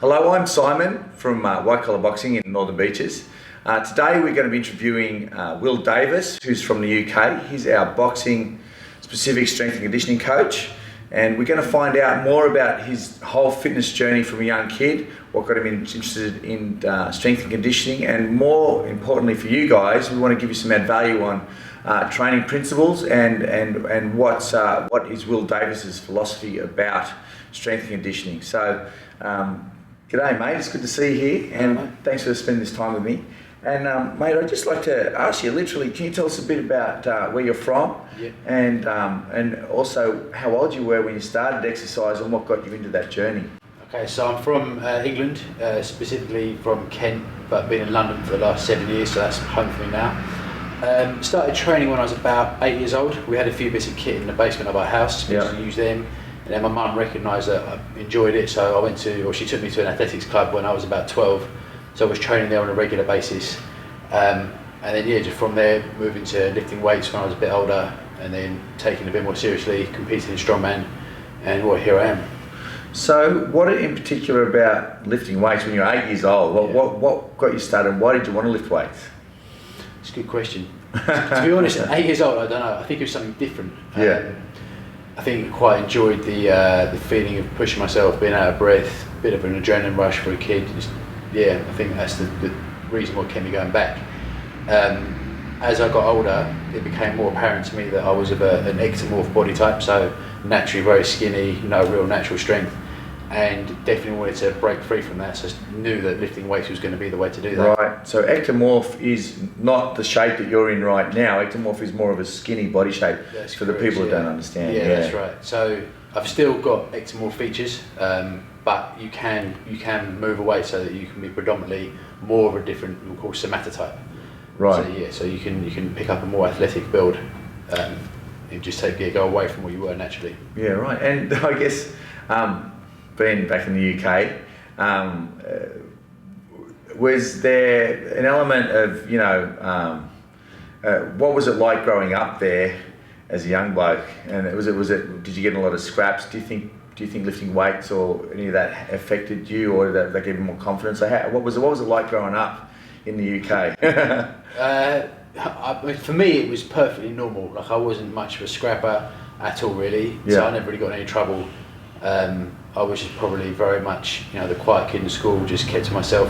Hello, I'm Simon from White Collar Boxing in Northern Beaches. Today we're going to be interviewing Will Davis, who's from the UK. He's our boxing specific strength and conditioning coach, and we're going to find out more about his whole fitness journey from a young kid, what got him interested in strength and conditioning, and more importantly for you guys, we want to give you some add value on training principles and what is Will Davis's philosophy about strength and conditioning. So, g'day mate, it's good to see you here, and thanks for spending this time with me. And mate, I'd just like to ask you, literally, can you tell us a bit about where you're from, and also how old you were when you started exercise and what got you into that journey? Okay, so I'm from England, specifically from Kent, but been in London for the last 7 years, so that's home for me now. Started training when I was about 8 years old. We had a few bits of kit in the basement of our house, we used to use them. And then my mum recognised that I enjoyed it, so she took me to an athletics club when I was about 12. So I was training there on a regular basis. And then just from there, moving to lifting weights when I was a bit older, and then taking it a bit more seriously, competing in strongman, and here I am. So what in particular about lifting weights when you're 8 years old? What got you started, and why did you want to lift weights? It's a good question. To be honest, at 8 years old, I don't know, I think it was something different. I think I quite enjoyed the feeling of pushing myself, being out of breath, a bit of an adrenaline rush for a kid. I think that's the reason what kept me going back. As I got older, it became more apparent to me that I was of an ectomorph body type, so naturally very skinny, no real natural strength, and definitely wanted to break free from that, so I knew that lifting weights was going to be the way to do that. Right, so ectomorph is not the shape that you're in right now. Ectomorph is more of a skinny body shape. That's for correct, the people who don't understand. Yeah, that's right. So I've still got ectomorph features, but you can move away so that you can be predominantly more of a different, we'll call somatotype. Right. So you can pick up a more athletic build and just go away from what you were naturally. Yeah, right. And I guess being back in the UK, was there an element of, what was it like growing up there as a young bloke? And did you get in a lot of scraps? Do you think lifting weights or any of that affected you, or did that gave you more confidence? So what was it like growing up in the UK? For me, it was perfectly normal. Like, I wasn't much of a scrapper at all, really. So I never really got in any trouble. I was just probably very much, the quiet kid in school, just kept to myself,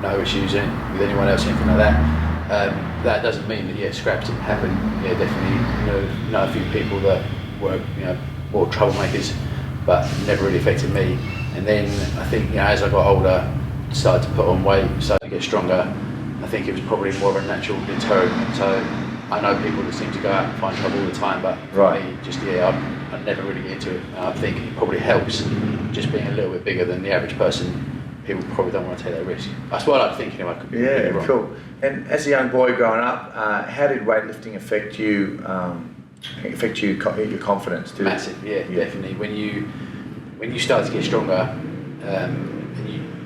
no issues with anyone else, anything like that. That doesn't mean that scraps didn't happen. Definitely know a few people that were more troublemakers, but never really affected me. And then I think as I got older, started to put on weight, started to get stronger. I think it was probably more of a natural deterrent. So I know people that seem to go out and find trouble all the time, but for me, I never really get into it. I think it probably helps just being a little bit bigger than the average person. People probably don't want to take that risk. That's what I like thinking. I could be wrong. Cool. And as a young boy growing up, how did weightlifting affect you? Your confidence? Massive, definitely. When you start to get stronger,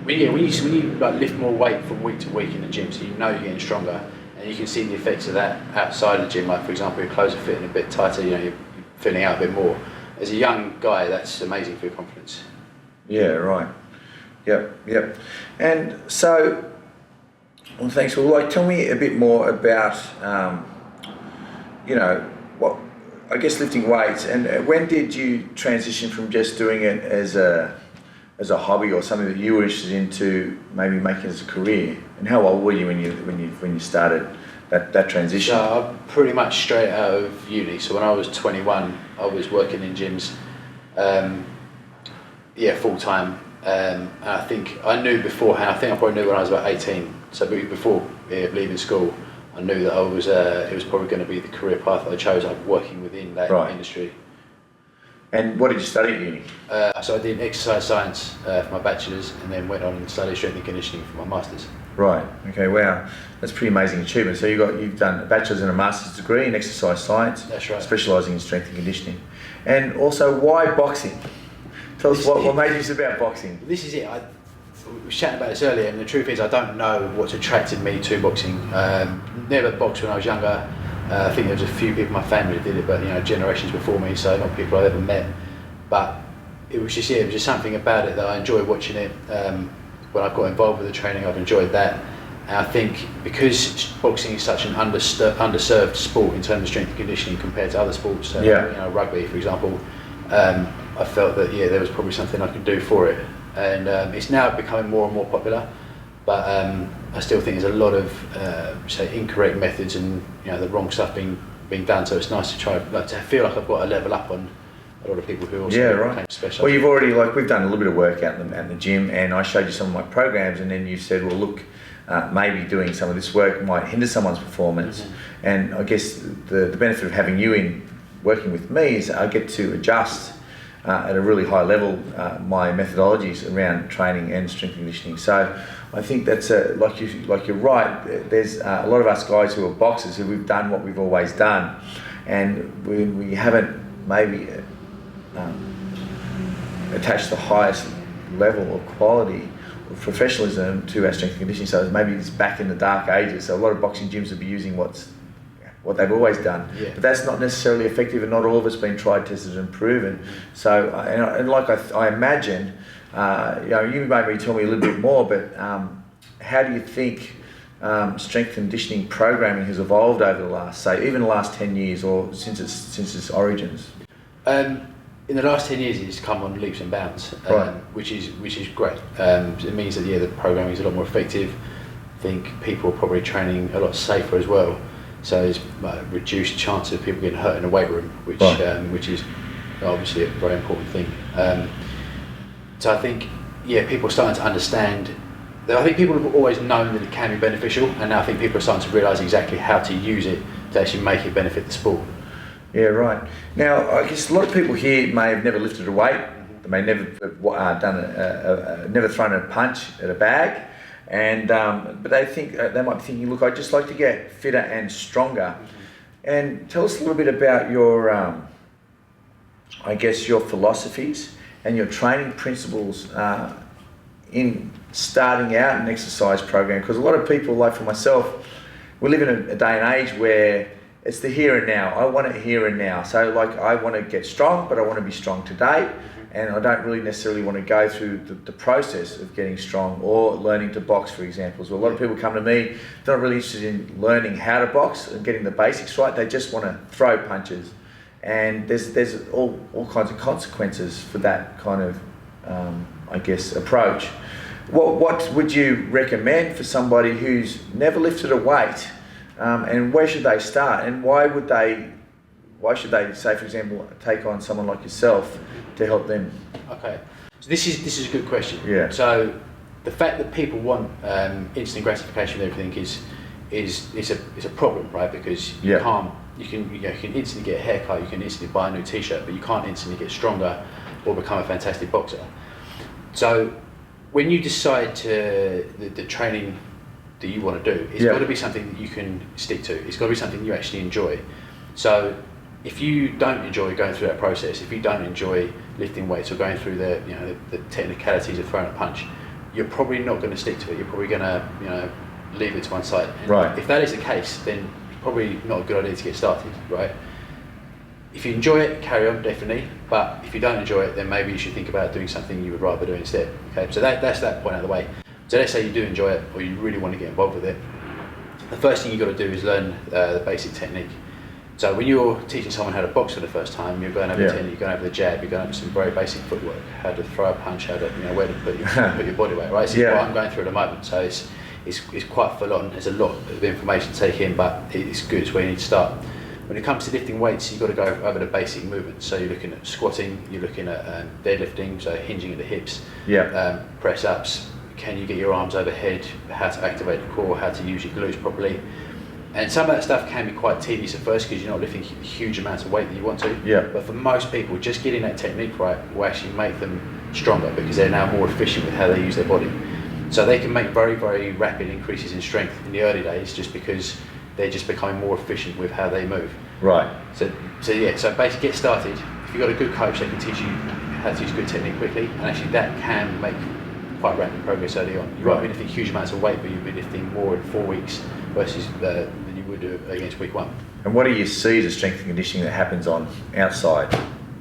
when you like lift more weight from week to week in the gym, so you're getting stronger, and you can see the effects of that outside of the gym. Like, for example, your clothes are fitting a bit tighter. You're filling out a bit more. As a young guy, that's amazing for your confidence. Yeah, right. Yep. And so, thanks. Well, tell me a bit more about, I guess lifting weights. And when did you transition from just doing it as a hobby or something that you were interested in to maybe making it as a career? And how old were you when you started that transition? So pretty much straight out of uni. So when I was 21, I was working in gyms, full time. And I think I knew beforehand. I think I probably knew when I was about 18. So before leaving school, I knew that it was probably going to be the career path that I chose. I'm working within that industry. And what did you study at uni? So I did exercise science for my bachelor's, and then went on and studied strength and conditioning for my master's. Right. Okay. Wow. That's a pretty amazing achievement. So you've done a bachelor's and a master's degree in exercise science. That's right. Specialising in strength and conditioning. And also, why boxing? Tell us what made you about boxing. This is it. I was chatting about this earlier, and the truth is, I don't know what's attracted me to boxing. Never boxed when I was younger. I think there was a few people in my family that did it, but generations before me, so not people I've ever met. But it was just something about it that I enjoyed watching it. when I've got involved with the training, I've enjoyed that. And I think because boxing is such an underserved sport in terms of strength and conditioning compared to other sports, rugby, for example, I felt that there was probably something I could do for it. And it's now becoming more and more popular, but I still think there's a lot of say incorrect methods and the wrong stuff being done. So it's nice to try to feel like I've got a level up on a lot of people who also became special. Well, you've already we've done a little bit of work out at the gym, and I showed you some of my programs, and then you said, well, look, maybe doing some of this work might hinder someone's performance. And I guess the benefit of having you in working with me is I get to adjust at a really high level my methodologies around training and strength and conditioning. So I think that's like you're right. There's a lot of us guys who are boxers who we've done what we've always done, and we haven't maybe attached the highest level of quality of professionalism to our strength and conditioning. So maybe it's back in the dark ages. So a lot of boxing gyms will be using what they've always done, but that's not necessarily effective, and not all of it's been tried, tested, and proven. So, and like I imagine, you maybe tell me a little bit more, but how do you think strength conditioning programming has evolved over the last, say, even the last 10 years, or since its origins? In the last 10 years, it's come on leaps and bounds, which is great. It means that the programming is a lot more effective. I think people are probably training a lot safer as well. So there's a reduced chance of people getting hurt in a weight room, which is obviously a very important thing. So I think people are starting to understand. I think people have always known that it can be beneficial, and now I think people are starting to realise exactly how to use it to actually make it benefit the sport. Yeah, right. Now, I guess a lot of people here may have never lifted a weight. They may never have never thrown a punch at a bag, and but they think they might be thinking, look, I'd just like to get fitter and stronger. And tell us a little bit about your, I guess, your philosophies and your training principles in starting out an exercise program. Because a lot of people, like for myself, we live in a day and age where it's the here and now. I want it here and now. So like I want to get strong, but I want to be strong today. And I don't really necessarily want to go through the process of getting strong or learning to box, for example. So a lot of people come to me, they're not really interested in learning how to box and getting the basics right. They just want to throw punches. And there's all kinds of consequences for that kind of, I guess, approach. What would you recommend for somebody who's never lifted a weight? And where should they start, and why should they, say for example, take on someone like yourself to help them? Okay, so this is a good question. Yeah. So the fact that people want instant gratification with everything is a problem, right? Because you can instantly get a haircut, you can instantly buy a new T-shirt, but you can't instantly get stronger or become a fantastic boxer. So when you decide the training that you want to do, it's got to be something that you can stick to. It's got to be something you actually enjoy. So if you don't enjoy going through that process, if you don't enjoy lifting weights or going through the technicalities of throwing a punch, you're probably not going to stick to it. You're probably going to leave it to one side. And right. If that is the case, then it's probably not a good idea to get started, right? If you enjoy it, carry on, definitely. But if you don't enjoy it, then maybe you should think about doing something you would rather do instead. Okay, so that's that point out of the way. So let's say you do enjoy it, or you really want to get involved with it. The first thing you've got to do is learn the basic technique. So when you're teaching someone how to box for the first time, you're going over the technique, you're going over the jab, you're going over some very basic footwork, how to throw a punch, how to where to put your body weight, right? So what I'm going through at the moment. So it's quite full on. There's a lot of information to take in, but it's good. It's where you need to start. When it comes to lifting weights, you've got to go over the basic movements. So you're looking at squatting, you're looking at deadlifting, so hinging at the hips, press ups. Can you get your arms overhead, how to activate the core, how to use your glutes properly. And some of that stuff can be quite tedious at first because you're not lifting huge amounts of weight that you want to. Yeah. But for most people, just getting that technique right will actually make them stronger because they're now more efficient with how they use their body. So they can make very, very rapid increases in strength in the early days just because they're just becoming more efficient with how they move. Right. So basically get started. If you've got a good coach, they can teach you how to use good technique quickly, and actually that can make quite rapid progress early on. You won't be lifting huge amounts of weight, but you'll be lifting more in 4 weeks versus than you would do against week one. And what do you see as strength and conditioning that happens on outside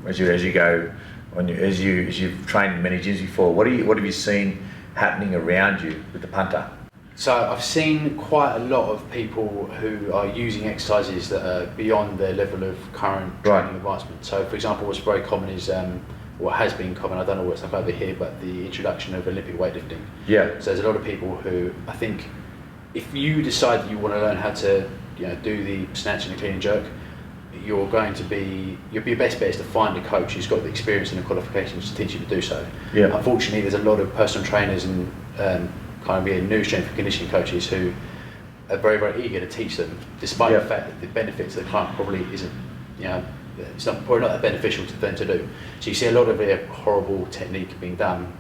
as you go on as you've trained in many gyms before? What have you seen happening around you with the punter? So I've seen quite a lot of people who are using exercises that are beyond their level of current training advancement. So for example, what's very common is, what has been common, I don't know what's like over here, but the introduction of Olympic weightlifting. Yeah. So there's a lot of people who, I think, if you decide that you want to learn how to, do the snatch and the clean and jerk, you'll be your best bet is to find a coach who's got the experience and the qualifications to teach you to do so. Yeah. Unfortunately, there's a lot of personal trainers and kind of new strength and conditioning coaches who are very, very eager to teach them, despite the fact that the benefit to the client probably isn't, it's probably not that beneficial to them to do. So you see a lot of their horrible technique being done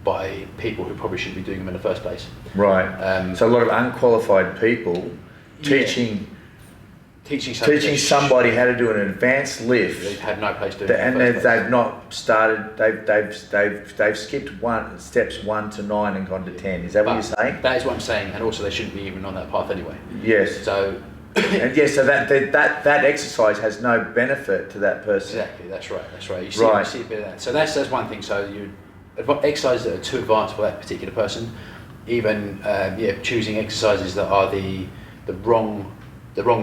by people who probably shouldn't be doing them in the first place. Right. So a lot of unqualified people teaching somebody how to do an advanced lift. They have no place to do it. And they've not started. They've skipped steps 1 to 9 and gone to 10. Is that what you're saying? That is what I'm saying, and also they shouldn't be even on that path anyway. Yes. So. And yes, so that exercise has no benefit to that person. Exactly. That's right. You see a bit of that. So that's one thing. So exercises that are too advanced for that particular person, even choosing exercises that are the wrong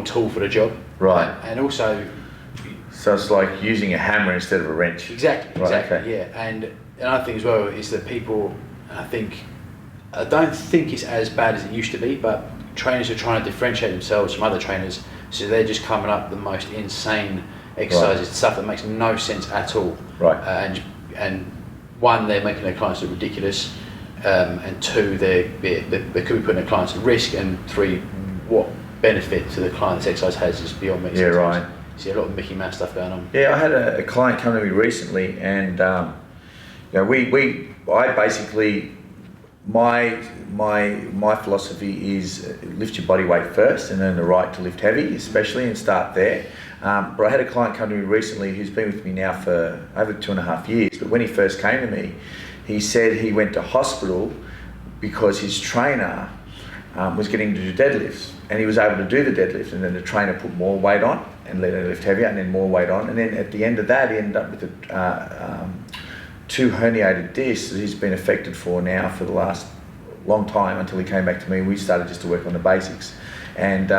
tool for the job. Right. And also. So it's like using a hammer instead of a wrench. Exactly. Okay. Yeah. And another thing as well is that people, I don't think it's as bad as it used to be, but trainers are trying to differentiate themselves from other trainers, so they're just coming up with the most insane exercises, stuff that makes no sense at all. Right. And one, they're making their clients look ridiculous, and two, they could be putting their clients at risk, and three, what benefit to the client this exercise has is beyond me. Yeah, right. You see a lot of Mickey Mouse stuff going on. Yeah, I had a client come to me recently, and I basically. My philosophy is lift your body weight first and earn the right to lift heavy, especially, and start there. But I had a client come to me recently who's been with me now for over 2.5 years. But when he first came to me, he said he went to hospital because his trainer was getting to do deadlifts, and he was able to do the deadlift, and then the trainer put more weight on and let him lift heavier, and then more weight on, and then at the end of that he ended up with 2 herniated discs that he's been affected for now for the last long time, until he came back to me. We started just to work on the basics, and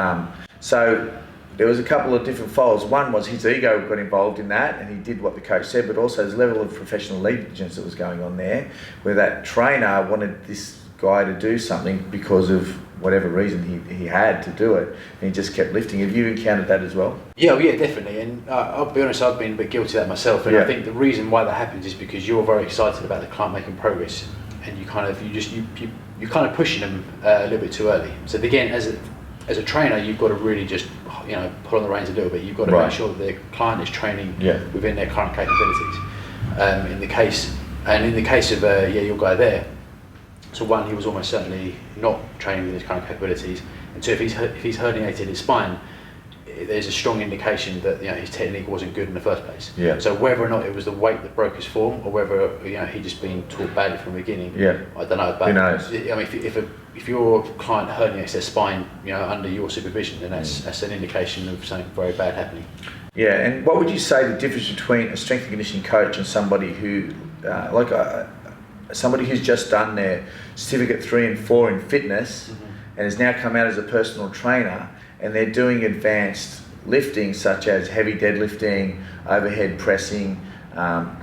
so there was a couple of different folds. One was his ego got involved in that, and he did what the coach said, but also his level of professional negligence that was going on there, where that trainer wanted this guy to do something because of whatever reason he had to do it, and he just kept lifting. Have you encountered that as well? Yeah, definitely. And I'll be honest, I've been a bit guilty of that myself. And I think the reason why that happens is because you're very excited about the client making progress, and you're kind of pushing them a little bit too early. So again, as a trainer, you've got to really just pull on the reins a little bit. You've got to make sure that the client is training within their current capabilities. In the case of your guy there. So one, he was almost certainly not training with his current capabilities, and two, if he's herniated his spine, there's a strong indication that his technique wasn't good in the first place. Yeah. So whether or not it was the weight that broke his form, or whether he just been taught badly from the beginning, I don't know. But who knows? I mean, if your client herniates their spine, under your supervision, then that's an indication of something very bad happening. Yeah, and what would you say the difference between a strength and conditioning coach and somebody who, somebody who's just done their certificate 3 and 4 in fitness and has now come out as a personal trainer, and they're doing advanced lifting such as heavy deadlifting, overhead pressing,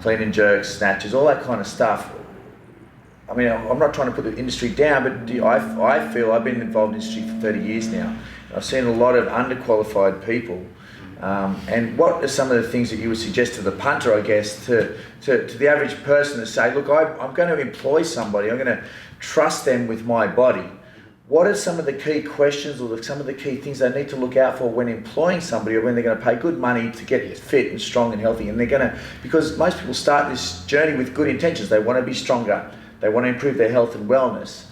clean and jerks, snatches, all that kind of stuff? I mean, I'm not trying to put the industry down, but I feel I've been involved in the industry for 30 years now. I've seen a lot of underqualified people. And what are some of the things that you would suggest to the punter, I guess, to the average person to say, look, I'm going to employ somebody, I'm going to trust them with my body. What are some of the key questions or some of the key things they need to look out for when employing somebody, or when they're going to pay good money to get fit and strong and healthy? And they're going to, because most people start this journey with good intentions. They want to be stronger. They want to improve their health and wellness.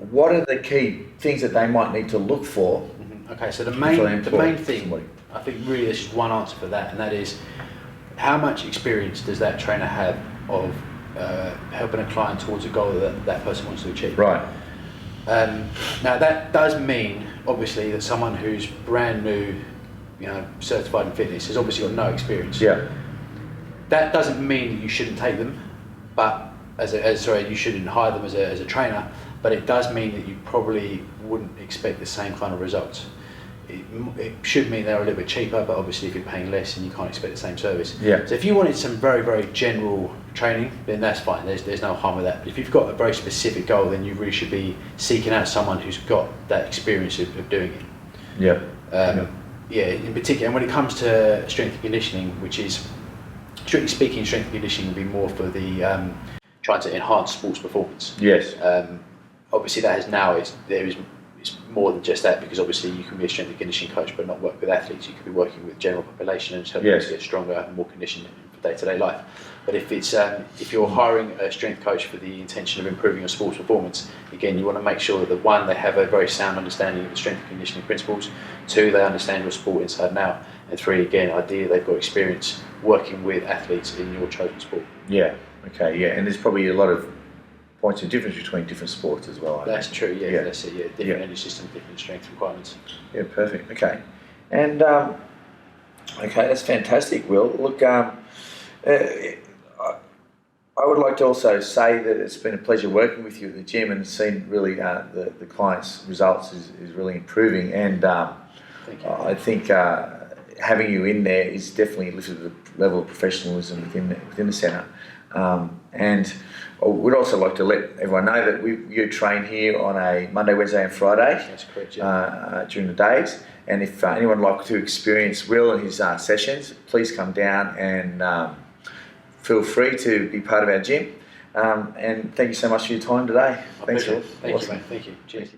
What are the key things that they might need to look for? Okay, so the main thing, I think really there's just one answer for that, and that is, how much experience does that trainer have of helping a client towards a goal that person wants to achieve? Right. Now that does mean, obviously, that someone who's brand new, certified in fitness has obviously got no experience. Yeah. That doesn't mean that you shouldn't take them, but you shouldn't hire them as a trainer, but it does mean that you probably wouldn't expect the same kind of results. It should mean they're a little bit cheaper, but obviously if you're paying less and you can't expect the same service. Yeah. So if you wanted some very, very general training, then that's fine. There's no harm with that. But if you've got a very specific goal, then you really should be seeking out someone who's got that experience of doing it. Yeah. Yeah, in particular, and when it comes to strength and conditioning, which is, strictly speaking, strength and conditioning will be more for the trying to enhance sports performance. Yes. Obviously, it's more than just that, because obviously you can be a strength and conditioning coach but not work with athletes. You could be working with general population and just helping them to get stronger and more conditioned for day-to-day life. But if you're hiring a strength coach for the intention of improving your sports performance, again, you want to make sure that one, they have a very sound understanding of the strength and conditioning principles. Two, they understand your sport inside and out. And three, again, ideally they've got experience working with athletes in your chosen sport. Yeah. Okay. Yeah. And there's probably a lot of points of difference between different sports as well. That's true. Yeah. That's it. Yeah. Different energy system, different strength requirements. Yeah. Perfect. Okay. And okay, that's fantastic, Will. Look, I would like to also say that it's been a pleasure working with you at the gym and seen really the clients' results is really improving. And Thank you. I think having you in there is definitely lifted the level of professionalism within the centre. And I would also like to let everyone know that you train here on a Monday, Wednesday and Friday. That's correct, yeah. During the days. And if anyone would like to experience Will and his sessions, please come down and feel free to be part of our gym. And thank you so much for your time today. My Thanks, pleasure. Will. Thank Awesome. you, mate. Thank you. Cheers.